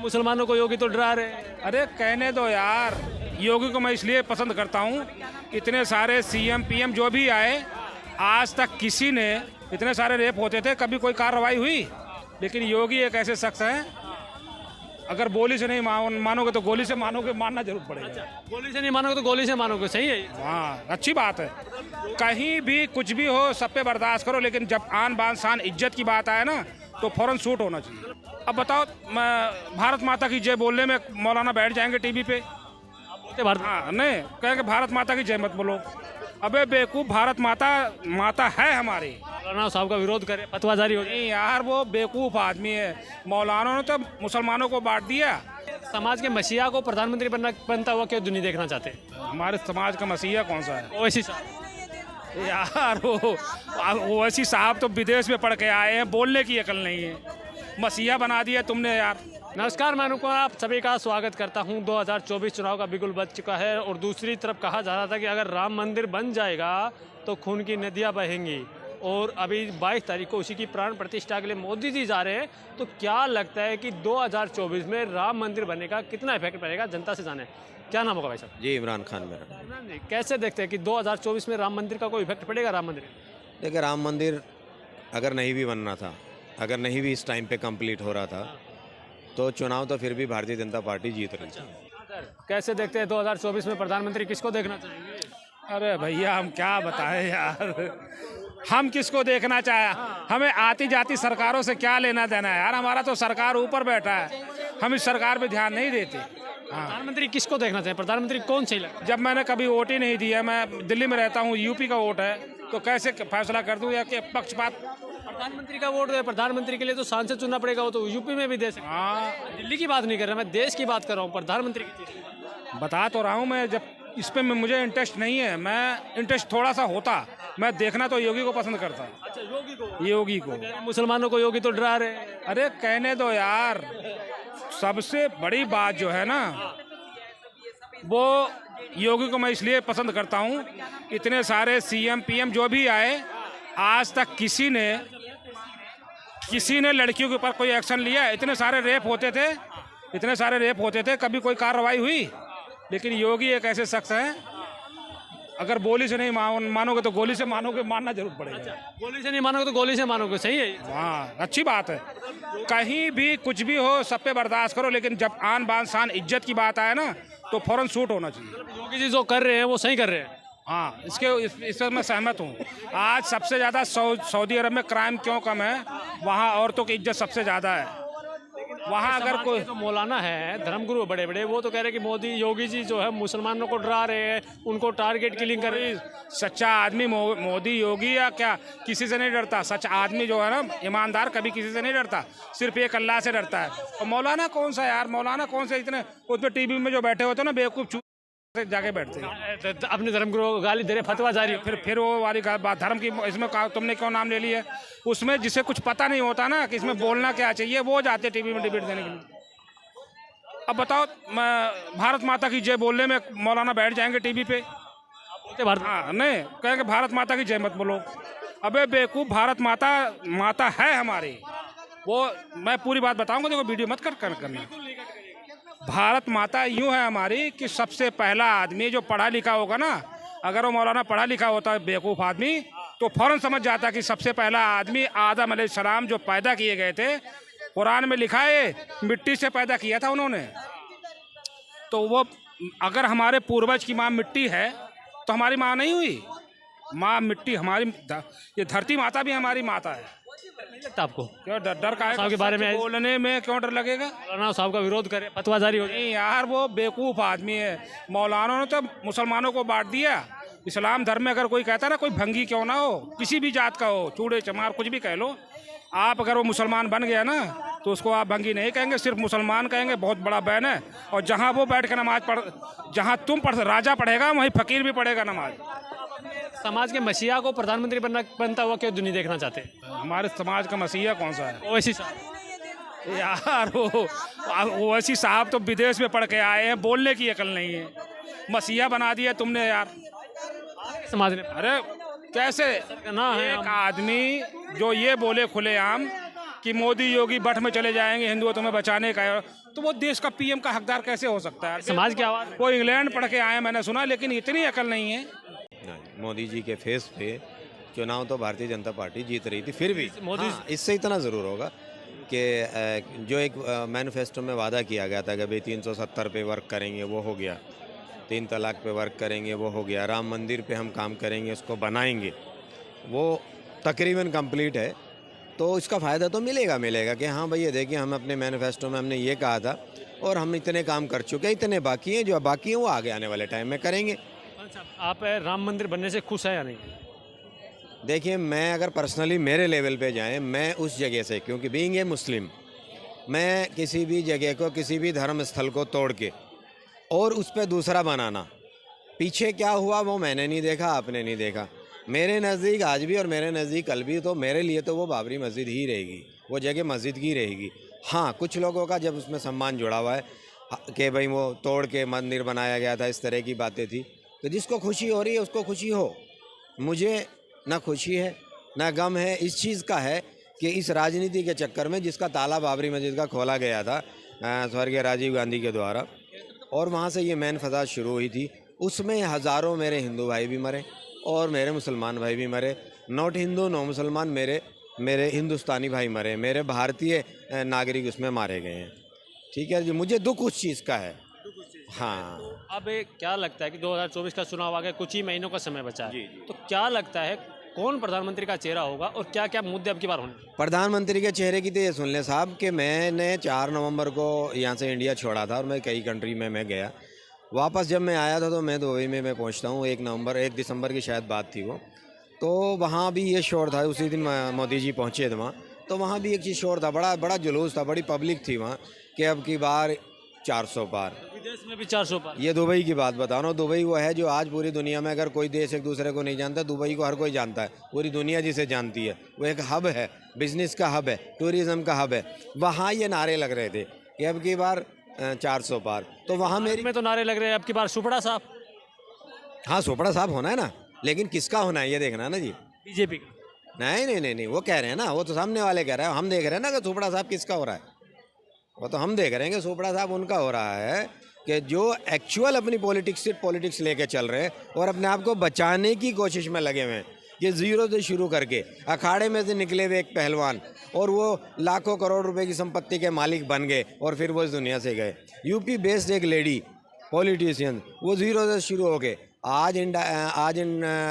मुसलमानों को योगी तो डरा रहे हैं। अरे कहने दो यार, योगी को मैं इसलिए पसंद करता हूँ, इतने सारे सीएम पीएम जो भी आए, आज तक किसी ने, इतने सारे रेप होते थे, कभी कोई कार्रवाई हुई? लेकिन योगी एक ऐसे शख्स हैं, अगर बोली से नहीं मानोगे तो गोली से मानोगे, मानना जरूर पड़ेगा। गोली से नहीं मानोगे तो गोली से मानोगे, सही है ये? हाँ, अच्छी बात है। कहीं भी कुछ भी हो, सब पे बर्दाश्त करो, लेकिन जब आन बान शान इज्जत की बात आए ना, तो फौरन शूट होना चाहिए। अब बताओ, मैं भारत माता की जय बोलने में मौलाना बैठ जाएंगे टीवी पे? भारत हाँ, नहीं कहेंगे भारत माता की जय मत बोलो। अबे बेवकूफ़, भारत माता माता है हमारी। मौलाना साहब का विरोध करे, फतवा जारी हो जाए। नहीं यार, वो बेवकूफ़ आदमी है। मौलाना ने तो मुसलमानों को बांट दिया। समाज के मसीहा को प्रधानमंत्री बनता हुआ क्यों नहीं देखना चाहते? हमारे समाज का मसीहा कौन सा है ओवैसी साहब। यार? वो ओवैसी साहब तो विदेश में पढ़ के आए हैं, बोलने की अकल नहीं है। मसीहा बना दिया तुमने यार। नमस्कार, मैं अनुकुमार आप सभी का स्वागत करता हूं। 2024 चुनाव का बिगुल बज चुका है और दूसरी तरफ कहा जा रहा था कि अगर राम मंदिर बन जाएगा तो खून की नदियां बहेंगी, और अभी 22 तारीख को उसी की प्राण प्रतिष्ठा के लिए मोदी जी जा रहे हैं। तो क्या लगता है कि 2024 में राम मंदिर बनने का कितना इफेक्ट पड़ेगा, जनता से जाने। क्या नाम होगा भाई साहब? जी, इमरान खान मेरा। इमरान जी, कैसे देखते हैं कि 2024 में राम मंदिर का कोई इफेक्ट पड़ेगा? राम मंदिर, देखिए, राम मंदिर अगर नहीं भी बनना था, अगर नहीं भी इस टाइम पे कंप्लीट हो रहा था, तो चुनाव तो फिर भी भारतीय जनता पार्टी जीत रही है। कैसे देखते हैं 2024 में प्रधानमंत्री किसको देखना चाहेंगे? अरे भैया, हम क्या बताएं यार, हम किसको देखना चाहे? हमें आती जाती सरकारों से क्या लेना देना है यार? हमारा तो सरकार ऊपर बैठा है, हम इस सरकार पे ध्यान नहीं देते। हाँ, प्रधानमंत्री किसको देखना चाहिए? प्रधानमंत्री कौन सही लगे? जब मैंने कभी वोट ही नहीं दिया, मैं दिल्ली में रहता हूँ, यूपी का वोट है, तो कैसे फैसला कर दूँ या कि पक्षपात? प्रधानमंत्री का वोट है, प्रधानमंत्री के लिए तो सांसद चुनना पड़ेगा, वो तो यूपी में भी दे सकते हैं। हाँ, दिल्ली की बात नहीं कर रहा, मैं देश की बात कर रहा हूँ, प्रधानमंत्री की चीज़। बता तो रहा हूँ मैं, जब इस पे मुझे इंटरेस्ट नहीं है। मैं इंटरेस्ट थोड़ा सा होता, मैं देखना तो योगी को पसंद करता। अच्छा, योगी को? योगी को। मुसलमानों को योगी तो डरा रहे हैं। अरे कहने दो यार, सबसे बड़ी बात जो है ना, वो योगी को मैं इसलिए पसंद करता हूँ, इतने सारे सीएम पीएम जो भी आए, आज तक किसी ने लड़कियों के ऊपर कोई एक्शन लिया? इतने सारे रेप होते थे, इतने सारे रेप होते थे, कभी कोई कार्रवाई हुई? लेकिन योगी एक ऐसे शख्स हैं, अगर बोली से नहीं मानोगे तो गोली से मानोगे, मानना जरूर पड़ेगा। गोली से नहीं मानोगे तो गोली से मानोगे, सही है ये? हाँ, अच्छी बात है। कहीं भी कुछ भी हो, सब पे बर्दाश्त करो, लेकिन जब आन बान शान इज्जत की बात आए ना, तो फौरन शूट होना चाहिए। योगी जी जो कर रहे हैं वो सही कर रहे हैं। हाँ, इससे मैं सहमत हूँ। आज सबसे ज़्यादा सऊदी अरब में क्राइम क्यों कम है? वहाँ औरतों की इज्जत सबसे ज़्यादा है। वहाँ अगर कोई तो मौलाना है, धर्मगुरु बड़े बड़े, वो तो कह रहे हैं कि मोदी योगी जी जो है मुसलमानों को डरा रहे हैं, उनको टारगेट किलिंग कर रहे हैं। सच्चा आदमी मोदी योगी या क्या किसी से नहीं डरता? सच आदमी जो है ना, ईमानदार, कभी किसी से नहीं डरता, सिर्फ एक अल्लाह से डरता है। और मौलाना कौन सा यार, मौलाना कौन से? इतने उसमें टीवी में जो बैठे होते हैं ना, बेवकूफ़ जाके बैठते हैं, अपने धर्मगुरु को गाली दे रहे, फतवा जारी। फिर वो वाली बात धर्म की, इसमें तुमने क्यों नाम ले लिया? उसमें जिसे कुछ पता नहीं होता ना कि इसमें बोलना क्या चाहिए, वो जाते टीवी में डिबेट देने के लिए। अब बताओ, मैं भारत माता की जय बोलने में मौलाना बैठ जाएंगे टीवी पे? हाँ, नहीं कहेंगे भारत माता की जय मत बोलो। अबे बेवकूफ़, भारत माता माता है हमारी। वो मैं पूरी बात बताऊंगा, देखो वीडियो मत करना। भारत माता यूँ है हमारी कि सबसे पहला आदमी जो पढ़ा लिखा होगा ना, अगर वो मौलाना पढ़ा लिखा होता है बेवकूफ़ आदमी, तो फ़ौरन समझ जाता कि सबसे पहला आदमी आदम अलैहिस्सलाम जो पैदा किए गए थे, कुरान में लिखा है मिट्टी से पैदा किया था उन्होंने। तो वो अगर हमारे पूर्वज की माँ मिट्टी है तो हमारी माँ नहीं हुई? माँ मिट्टी हमारी, ये धरती माता भी हमारी माता है। नहीं लगता आपको? क्यों डर का साहब के बारे में बोलने में क्यों डर लगेगा? मौलाना साहब का विरोध करे, फतवा जारी हो जाए। नहीं यार, वो बेवकूफ़ आदमी है। मौलाना ने तो मुसलमानों को बांट दिया। इस्लाम धर्म में अगर कोई कहता ना, कोई भंगी क्यों ना हो, किसी भी जात का हो, चूड़े चमार कुछ भी कह लो, आप अगर वो मुसलमान बन गया ना, तो उसको आप भंगी नहीं कहेंगे, सिर्फ मुसलमान कहेंगे। बहुत बड़ा बैन है। और जहाँ वो बैठ कर नमाज पढ़, जहाँ तुम राजा पढ़ेगा, वहीं फ़कीर भी पढ़ेगा नमाज। समाज के मसीहा को प्रधानमंत्री बनता हुआ क्यों नहीं देखना चाहते? हमारे समाज का मसीहा कौन सा है ओवैसी साहब। यार? वो ओवैसी साहब तो विदेश में पढ़ के आए हैं, बोलने की अकल नहीं है। मसीहा बना दिया तुमने यार समाज ने। अरे कैसे? ना है एक आदमी जो ये बोले खुलेआम कि मोदी योगी बठ में चले जाएंगे, हिंदुओं तुम्हें बचाने का है, तो वो देश का पीएम का हकदार कैसे हो सकता है? समाज की आवाज़ वो इंग्लैंड पढ़ के आए मैंने सुना, लेकिन इतनी अकल नहीं है। नहीं, मोदी जी के फेस पे चुनाव तो भारतीय जनता पार्टी जीत रही थी, फिर भी मोदी हाँ, इससे इतना ज़रूर होगा कि जो एक मैनिफेस्टो में वादा किया गया था कि भाई 370 पे वर्क करेंगे, वो हो गया। 3 तलाक पे वर्क करेंगे, वो हो गया। राम मंदिर पे हम काम करेंगे, उसको बनाएंगे, वो तकरीबन कंप्लीट है। तो इसका फ़ायदा तो मिलेगा कि हाँ भाई ये देखिए, हम अपने मैनिफेस्टो में हमने ये कहा था और हम इतने काम कर चुके हैं, इतने बाकी हैं, जो बाकी हैं वो आगे आने वाले टाइम में करेंगे। अच्छा, आप राम मंदिर बनने से खुश है या नहीं? देखिए, मैं अगर पर्सनली मेरे लेवल पे जाएं, मैं उस जगह से, क्योंकि बीइंग ए मुस्लिम, मैं किसी भी जगह को, किसी भी धर्म स्थल को तोड़ के और उस पर दूसरा बनाना, पीछे क्या हुआ वो मैंने नहीं देखा, आपने नहीं देखा। मेरे नज़दीक आज भी और मेरे नज़दीक कल भी, तो मेरे लिए तो वो बाबरी मस्जिद ही रहेगी, वो जगह मस्जिद की रहेगी। हाँ, कुछ लोगों का जब उसमें सम्मान जुड़ा हुआ है कि भाई वो तोड़ के मंदिर बनाया गया था, इस तरह की बातें थी, तो जिसको खुशी हो रही है उसको खुशी हो। मुझे ना खुशी है ना गम है इस चीज़ का है कि इस राजनीति के चक्कर में जिसका ताला बाबरी मस्जिद का खोला गया था स्वर्गीय राजीव गांधी के द्वारा, और वहाँ से ये मेन फसाद शुरू हुई थी, उसमें हज़ारों मेरे हिंदू भाई भी मरे और मेरे मुसलमान भाई भी मरे। नॉट हिंदू नो मुसलमान, मेरे हिंदुस्तानी भाई मरे, मेरे भारतीय नागरिक उसमें मारे गए हैं। ठीक है जी, मुझे दुख उस चीज़ का है। हाँ, अब क्या लगता है कि 2024 का चुनाव आ गया, कुछ ही महीनों का समय बचा है, तो क्या लगता है कौन प्रधानमंत्री का चेहरा होगा और क्या क्या मुद्दे अब की बार होंगे? प्रधानमंत्री के चेहरे की तो ये सुन लें साहब कि मैंने 4 नवंबर को यहाँ से इंडिया छोड़ा था और मैं कई कंट्री में मैं गया। वापस जब मैं आया था तो मैं दुबई में मैं पहुँचता हूँ 1 दिसंबर की शायद बात थी वो, तो वहाँ भी ये शोर था। उसी दिन मोदी जी पहुँचे थे वहाँ, तो वहाँ भी एक चीज़ शोर था, बड़ा जुलूस था, बड़ी पब्लिक थी वहाँ कि अब की बार 400 पार। विदेश में भी 400 पार। ये दुबई की बात बता रहा हूँ। दुबई वो है जो आज पूरी दुनिया में अगर कोई देश एक दूसरे को नहीं जानता, दुबई को हर कोई जानता है, पूरी दुनिया जिसे जानती है। वो एक हब है, बिजनेस का हब है, टूरिज्म का हब है। वहाँ ये नारे लग रहे थे कि अब की बार 400 पार। तो वहाँ मेरी में तो नारे लग रहे हैं अब की बार सुपड़ा साहब। हाँ, सोपड़ा साहब होना है ना, लेकिन किसका होना है ये देखना है ना जी। बीजेपी का। नहीं, वो कह रहे हैं ना, वो तो सामने वाले कह रहे हैं, हम देख रहे हैं ना कि सोपड़ा साहब किसका हो रहा है। वो तो हम देख रहे हैं कि सोपड़ा साहब उनका हो रहा है कि जो एक्चुअल अपनी पॉलिटिक्स लेके चल रहे हैं और अपने आप को बचाने की कोशिश में लगे हुए हैं। ये ज़ीरो से शुरू करके अखाड़े में से निकले हुए एक पहलवान, और वो लाखों करोड़ रुपए की संपत्ति के मालिक बन गए और फिर वो इस दुनिया से गए। यूपी बेस्ड एक लेडी पॉलिटिशियन, वो ज़ीरो से शुरू हो गए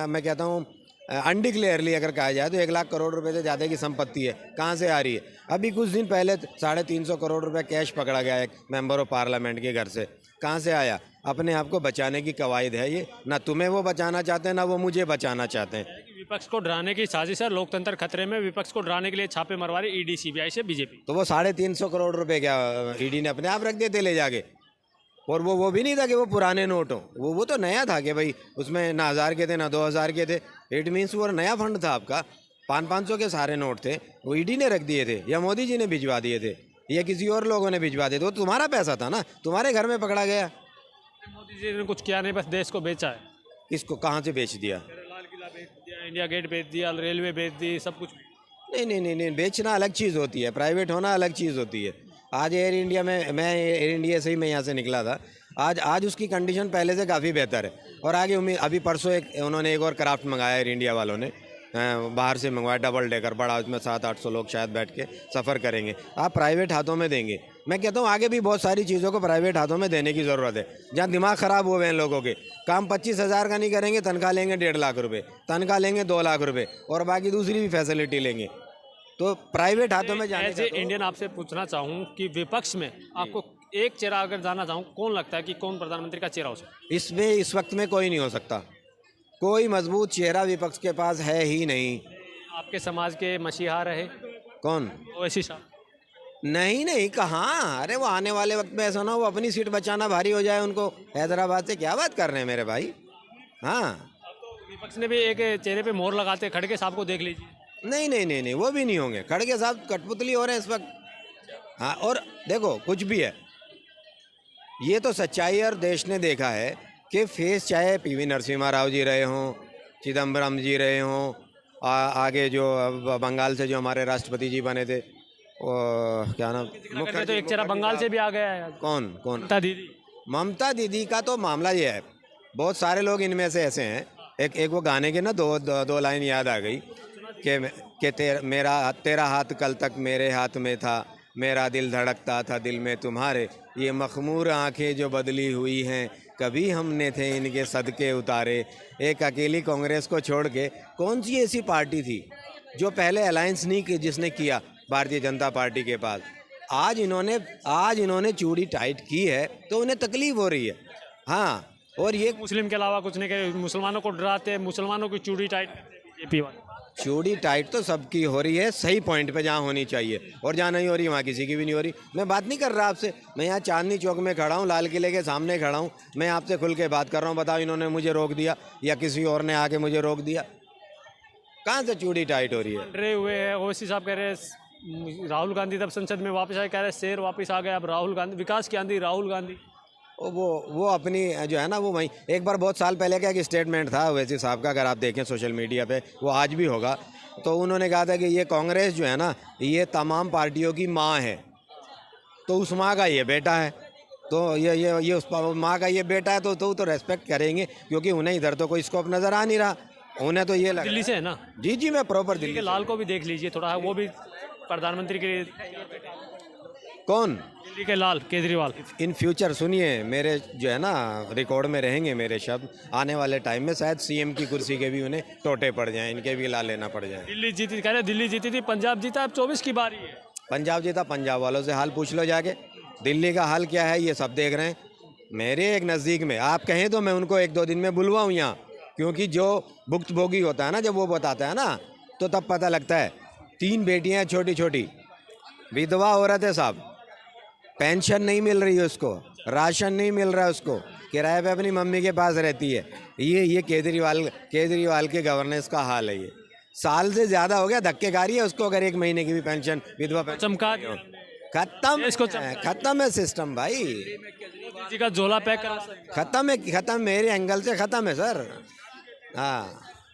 मैं कहता हूँ अनडिक्लेयरली अगर कहा जाए तो 1 लाख करोड़ रुपए से ज़्यादा की संपत्ति है। कहाँ से आ रही है? अभी कुछ दिन पहले 350 करोड़ रुपए कैश पकड़ा गया एक मेंबर ऑफ पार्लियामेंट के घर से। कहाँ से आया? अपने आप को बचाने की कवायद है ये। ना तुम्हें वो बचाना चाहते हैं, ना वो मुझे बचाना चाहते हैं। विपक्ष को डराने की साजिश है, लोकतंत्र खतरे में, विपक्ष को डराने के लिए छापे मरवा रही ईडी सीबीआई से बीजेपी। तो वो 350 करोड़ रुपए क्या ईडी ने अपने आप रख दिए थे ले जाके? और वो भी नहीं था कि वो पुराने नोट हो, वो तो नया था कि भाई उसमें ना 1000 के थे ना 2000 के थे। इट मीन्स वो नया फंड था आपका। 500 के सारे नोट थे, वो ईडी ने रख दिए थे या मोदी जी ने भिजवा दिए थे या किसी और लोगों ने भिजवा दिए थे। वो तुम्हारा पैसा था ना, तुम्हारे घर में पकड़ा गया। मोदी जी ने कुछ किया नहीं, बस देश को बेचा है। किसको? कहाँ से बेच दिया? लाल किला बेच दिया, इंडिया गेट बेच दिया, रेलवे बेच दी, सब कुछ। नहीं, बेचना अलग चीज़ होती है, प्राइवेट होना अलग चीज़ होती है। आज एयर इंडिया में, मैं एयर इंडिया से ही मैं यहाँ से निकला था, आज उसकी कंडीशन पहले से काफ़ी बेहतर है। और आगे अभी परसों उन्होंने एक और क्राफ्ट मंगाया एयर इंडिया वालों ने, बाहर से मंगवाया, डबल डेकर बड़ा, उसमें 700-800 लोग शायद बैठ के सफ़र करेंगे। आप प्राइवेट हाथों में देंगे। मैं कहता हूँ आगे भी बहुत सारी चीज़ों को प्राइवेट हाथों में देने की ज़रूरत है। जहाँ दिमाग ख़राब हुए हैं लोगों के, काम 25,000 का नहीं करेंगे, तनख्वाह लेंगे 1.5 लाख रुपये, तनख्वाह लेंगे 2 लाख रुपये और बाकी दूसरी भी फैसिलिटी लेंगे। तो प्राइवेट हाथों में जाने ऐसे इंडियन आपसे पूछना चाहूँ कि विपक्ष में आपको एक चेहरा अगर जाना चाहूँ, कौन लगता है कि कौन प्रधानमंत्री का चेहरा हो सकता है? इसमें इस वक्त में कोई नहीं हो सकता। कोई मजबूत चेहरा विपक्ष के पास है ही नहीं। आपके समाज के मसीहा रहे कौन? ओवैसी साहब। नहीं, कहाँ? अरे वो आने वाले वक्त में ऐसा ना वो अपनी सीट बचाना भारी हो जाए उनको। हैदराबाद से क्या बात कर रहे हैं मेरे भाई? हाँ, विपक्ष ने भी एक चेहरे पे मोहर लगाते, खड़गे साहब को देख लीजिए। नहीं, वो भी नहीं होंगे। खड़गे साहब कठपुतली हो रहे हैं इस वक्त। हाँ, और देखो कुछ भी है, ये तो सच्चाई और देश ने देखा है कि फेस चाहे पीवी नरसिम्हा राव जी रहे हों, चिदम्बरम जी रहे हों, आगे जो बंगाल से जो हमारे राष्ट्रपति जी बने थे क्या नाम मुखर्जी तो एक चेहरा बंगाल से भी आ गया है। कौन कौन ममता दीदी। ममता दीदी का तो मामला ये है, बहुत सारे लोग इनमें से ऐसे हैं, एक वो गाने के ना दो लाइन याद आ गई कि तेरा हाथ कल तक मेरे हाथ में था, मेरा दिल धड़कता था दिल में तुम्हारे, ये मखमूर आंखें जो बदली हुई हैं, कभी हमने थे इनके सदके उतारे। एक अकेली कांग्रेस को छोड़ के कौन सी ऐसी पार्टी थी जो पहले अलायंस नहीं की, जिसने किया भारतीय जनता पार्टी के पास। आज इन्होंने चूड़ी टाइट की है तो उन्हें तकलीफ हो रही है। हाँ, और ये मुस्लिम के अलावा कुछ नहीं करे, मुसलमानों को डराते हैं, मुसलमानों की चूड़ी टाइट बीजेपी वाले। चूड़ी टाइट तो सबकी हो रही है, सही पॉइंट पे जहाँ होनी चाहिए, और जहाँ नहीं हो रही वहाँ किसी की भी नहीं हो रही। मैं बात नहीं कर रहा आपसे, मैं यहाँ चांदनी चौक में खड़ा हूँ, लाल किले के सामने खड़ा हूँ, मैं आपसे खुल के बात कर रहा हूँ। बताओ इन्होंने मुझे रोक दिया या किसी और ने आके मुझे रोक दिया? कहाँ से चूड़ी टाइट हो रही है? डरे हुए हैं। ओवैसी साहब कह रहे हैं राहुल गांधी तब संसद में वापस आए, कह रहे शेर वापस आ गया, अब राहुल गांधी विकास की आंधी राहुल गांधी। वो अपनी जो है ना, वो वहीं एक बार बहुत साल पहले क्या कि स्टेटमेंट था ओवैसी साहब का, अगर आप देखें सोशल मीडिया पे, वो आज भी होगा, तो उन्होंने कहा था कि ये कांग्रेस जो है ना, ये तमाम पार्टियों की माँ है, तो उस माँ का ये बेटा है, तो ये उस माँ का ये बेटा है, तो रेस्पेक्ट करेंगे, क्योंकि उन्हें इधर तो कोई स्कोप नज़र आ नहीं रहा, उन्हें तो ये लगा। दिल्ली से है ना? जी मैं प्रॉपर दिल्ली के लाल को भी देख लीजिए थोड़ा, वो भी प्रधानमंत्री के लिए। कौन? दिल्ली के लाल केजरीवाल। इन फ्यूचर सुनिए, मेरे जो है ना रिकॉर्ड में रहेंगे मेरे शब्द, आने वाले टाइम में शायद सीएम की कुर्सी के भी उन्हें टोटे पड़ जाएं, इनके भी ला लेना पड़ जाए। दिल्ली जीती, कह रहे दिल्ली जीती थी, पंजाब जीता, अब 24 की बारी है। पंजाब जीता, पंजाब वालों से हाल पूछ लो जाके, दिल्ली का हाल क्या है ये सब देख रहे हैं। मेरे एक नज़दीक में, आप कहें तो मैं उनको 1-2 दिन में बुलवाऊँ यहाँ, क्योंकि जो भुक्तभोगी होता है ना, जब वो बताता है ना, तो तब पता लगता है। 3 बेटियाँ छोटी छोटी, विधवा औरत है साहब, पेंशन नहीं मिल रही है उसको, राशन नहीं मिल रहा है उसको, किराए पे अपनी मम्मी के पास रहती है। ये केजरीवाल के गवर्नेंस का हाल है। ये साल से ज़्यादा हो गया धक्के खा रही है उसको, अगर 1 महीने की भी पेंशन, विधवा पेंशन चमका खत्म है सिस्टम भाई, जी का झोला पैक करा। खत्म है, मेरे एंगल से खत्म है सर। हाँ।